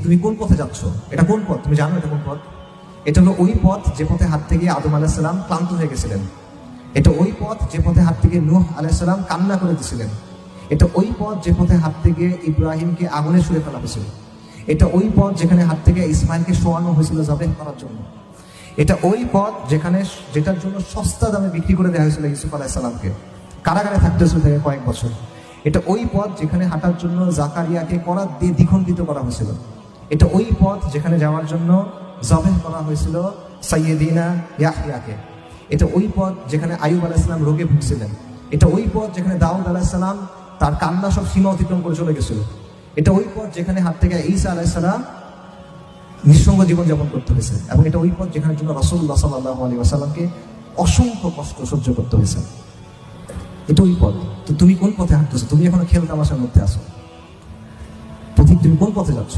তুমি কোন পথে যাচ্ছ, এটা কোন পথ, তুমি জানো এটা কোন পথ? এটা হলো ওই পথ যে পথে হাত থেকে আদম আলাইহিস সালাম ক্লান্ত হয়ে গেছিলেন। এটা ওই পথ যে পথে হাত থেকে নূহ আলাইহিস সালাম কান্না করে দিয়েছিলেন। এটা ওই পথ যে পথে হাত থেকে ইব্রাহিমকে আগুনে ছুঁড়ে ফেলা হয়েছিল। এটা ওই পথ যেখানে হাত থেকে ইসমাইলকে শোয়ানো হয়েছিল জবেহ করার জন্য। এটা ওই পথ যেটার জন্য সস্তা দামে বিক্রি করে দেওয়া হয়েছিল ইউসুফ আলাইহিস সালামকে, কারাগারে থাকতে হয়েছিল থেকে কয়েক বছর। এটা ওই পথ যেখানে হাঁটার জন্য জাকারিয়াকে করাত দিয়ে দ্বিখণ্ডিত করা হয়েছিল। এটা ওই পথ যেখানে যাওয়ার জন্য জবেহ করা হয়েছিল সাইয়্যিদিনা ইয়াহইয়াকে। এটা ওই পথ যেখানে আইয়ুব আলাইহিস সালাম রোগে ভুগছিলেন। এটা ওই পথ যেখানে দাউদ আলাইহিস সালাম তার কান্না সব সীমা অতিক্রম করে চলে গেছিল। এটা ওই পথ যেখানে হাত থেকে ঈসা আলাইহিস সালাম নিঃসঙ্গ জীবনযাপন করতে হয়েছে। এবং এটা ওই পথ যেখানে জন্য রাসূলুল্লাহ সাল্লাল্লাহু আলাইহি ওয়াসাল্লামকে অসংখ্য কষ্ট সহ্য করতে হয়েছে। এটা ওই পথ। তো তুমি কোন পথে হাঁটতেছো? তুমি এখনো খেল তামাশার মধ্যে আছো। পথিক, তুমি কোন পথে যাচ্ছ?